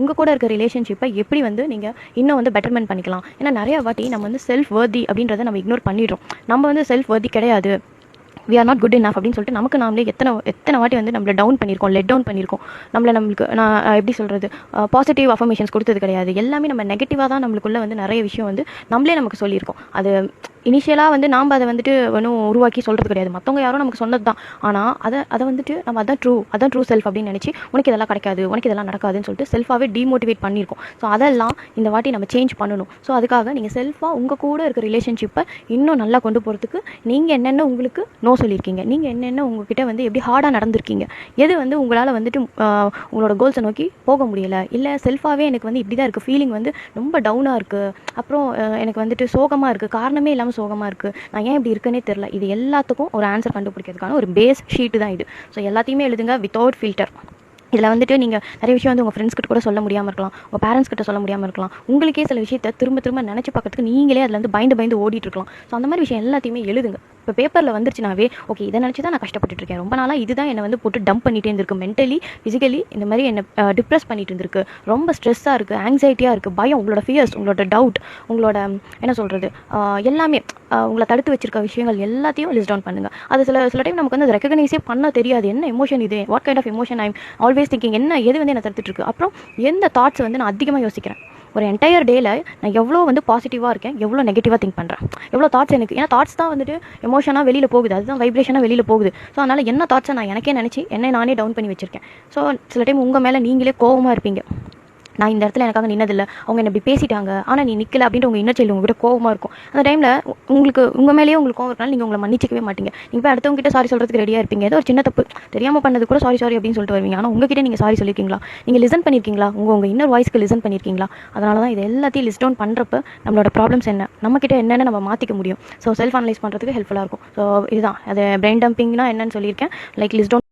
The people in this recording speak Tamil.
உங்கள் கூட இருக்க ரிலேஷன்ஷிப்பை எப்படி வந்து நீங்கள் இன்னும் வந்து பெட்டர்மெண்ட் பண்ணிக்கலாம். ஏன்னா நிறைய வாட்டி நம்ம வந்து செல்ஃப் வர்தி அப்படின்றத நம்ம இக்னோர் பண்ணிடுறோம். நம்ம வந்து செல்ஃப் வர்தி கிடையாது, we are not good enough அப்படின்னு சொல்லிட்டு நமக்கு நாமளே எத்தனை வாட்டி வந்து நம்மளை டவுன் பண்ணியிருக்கோம், லெட் டவுன் பண்ணியிருக்கோம். நம்மளுக்கு நான் எப்படி சொல்கிறது, பாசிட்டிவ் அஃபர்மேஷன்ஸ் கொடுத்தது கிடையாது. எல்லாமே நம்ம நெகட்டிவாக தான் நம்மளுக்குள்ளே வந்து நிறைய விஷயம் வந்து நம்மளே நமக்கு சொல்லியிருக்கோம். அது இனிஷியலாக வந்து நாம் அதை வந்துட்டு ஒன்றும் உருவாக்கி சொல்கிறது கிடையாது, மற்றவங்க யாரும் நமக்கு சொன்னது தான். ஆனால் அதை வந்துட்டு நம்ம அதான் ட்ரூ செல்ஃப் அப்படின்னு நினச்சி உனக்கு இதெல்லாம் கிடைக்காது, உனக்கு இதெல்லாம் நடக்காதுன்னு சொல்லிட்டு செல்ஃபாகவே டிமோட்டிவேட் பண்ணியிருக்கோம். ஸோ அதெல்லாம் இந்த வாட்டி நம்ம சேஞ்ச் பண்ணணும். ஸோ அதுக்காக நீங்கள் செல்ஃபாக உங்கள் கூட இருக்க ரிலேஷன்ஷிப்பை இன்னும் நல்லா கொண்டு போகிறதுக்கு நீங்கள் என்னென்ன உங்களுக்கு நோ சொல்லியிருக்கீங்க, நீங்கள் என்னென்ன உங்ககிட்ட வந்து எப்படி ஹார்டாக நடந்திருக்கீங்க, எது வந்து உங்களால் வந்துட்டு உங்களோட கோல்ஸை நோக்கி போக முடியலை, இல்லை செல்ஃபாகவே எனக்கு வந்து இப்படி தான் இருக்குது, ஃபீலிங் வந்து ரொம்ப டவுனாக இருக்குது, அப்புறம் எனக்கு வந்துட்டு சோகமாக இருக்குது, காரணமே இல்லாமல் சோகமாக இருக்குது, நான் ஏன் இப்படி இருக்குன்னே தெரில. இது எல்லாத்துக்கும் ஒரு ஆன்சர் கண்டுபிடிக்கிறதுக்கான ஒரு பேஸ் ஷீட்டு தான் இது. ஸோ எல்லாத்தையுமே எழுதுங்க வித்தவுட் ஃபில்டர். இதில் வந்துட்டு நீங்கள் நிறைய விஷயம் வந்து உங்கள் ஃப்ரெண்ட்ஸ் கிட்ட கூட சொல்ல முடியாமல் இருக்கலாம், உங்கள் பேரண்ட்ஸ் கிட்ட சொல்ல முடியாமல் இருக்கலாம், உங்களுக்கே சில விஷயத்தை திரும்ப நினச்சி பார்க்கறதுக்கு நீங்களே அதில் வந்து பயந்து ஓடிட்டு இருக்கலாம். ஸோ அந்த மாதிரி விஷயம் எல்லாத்தையுமே எழுதுங்க. இப்போ பேப்பரில் வந்துருச்சுனாவே ஓகே, இதை நினச்சி தான் நான் கஷ்டப்பட்டு இருக்கேன், ரொம்ப நாளாக இதுதான் என்னை வந்து போட்டு டம்ப் பண்ணிகிட்டே இருந்திருக்கு, மென்டலி ஃபிசிக்கலி இந்த மாதிரி என்னை டிப்ரெஸ் பண்ணிட்டு இருந்திருக்கு, ரொம்ப ஸ்ட்ரெஸ்ஸாக இருக்குது, ஆங்ஸைட்டியாக இருக்குது, பயம், உங்களோட ஃபியர்ஸ், உங்களோட டவுட், உங்களோட என்ன சொல்கிறது எல்லாமே உங்களை தடுத்து வச்சிருக்க விஷயங்கள் எல்லாத்தையும் லிஸ்ட் டவுன் பண்ணுங்கள். அது சில டைம் நமக்கு வந்து அதை ரெகனைஸே பண்ண தெரியாது, என்ன எமோஷன் இது, what kind of emotion I am always thinking, என்ன எது வந்து என்னை தடுத்துட்டு இருக்கு, அப்புறம் எந்த தாட்ஸ் வந்து நான் அதிகமாக யோசிக்கிறேன், ஒரு என்டையர் டேயில் நான் எவ்வளோ வந்து பாசிட்டிவாக இருக்கேன், எவ்வளோ நெகட்டிவாக திங்க் பண்ணுறேன், எவ்வளோ தாட்ஸ் எனக்கு, ஏன்னா தாட்ஸ் தான் வந்துட்டு எமோஷனாக வெளியில் போகுது, அதுதான் வைப்ரேஷனாக வெளியில் போகுது. ஸோ அதனால் என்ன தாட்ஸை நான் எனக்கே நினச்சி என்னை நானே டவுன் பண்ணி வச்சுருக்கேன். ஸோ சில டைம் உங்கள் மேலே நீங்களே கோவமாக இருப்பீங்க, நான் இந்த இடத்துல எனக்காக நின்னதில்லை, அவங்க என்னை இப்படி பேசிட்டாங்க, ஆனால் நீ நிற்கல அப்படின்ட்டு உங்கள் இன்னர் சைல்டு உங்ககிட்ட கோவமாக இருக்கும். அந்த டைமில் உங்களுக்கு உங்கள் மேலேயே உங்களுக்கு கோவம் இருக்கனால நீங்கள் உங்களை மன்னிச்சிக்கவே மாட்டீங்க. நீங்கள் போய் அடுத்தவங்ககிட்ட சாரி சொல்கிறதுக்கு ரெடியாக இருப்பீங்க, ஏதோ ஒரு சின்ன தப்பு தெரியாமல் பண்ணது கூட சாரி அப்படின்னு சொல்லிட்டு வருவீங்க. ஆனால் உங்ககிட்ட நீங்கள் சாரி சொல்லியிருக்கீங்களா, நீங்கள் லிசன் பண்ணியிருக்கீங்களா, உங்கள் இன்னர் வாய்ஸ்க்கு லிசன் பண்ணியிருக்கீங்களா? அதனால தான் இது எல்லாத்தையும் லிஸ்ட் டவுன் பண்ணுறப்ப நம்மளோட ப்ராப்ளம்ஸ் என்ன, நம்மக்கிட்ட என்னென்ன நம்ம மாற்றிக்க முடியும். ஸோ செல்ஃப் அனலைஸ் பண்ணுறதுக்கு ஹெல்ப்ஃபுல்லாக இருக்கும். ஸோ இதுதான் அது பிரெயின் டம்பிங்னா என்னன்னு சொல்லியிருக்கேன். Like list down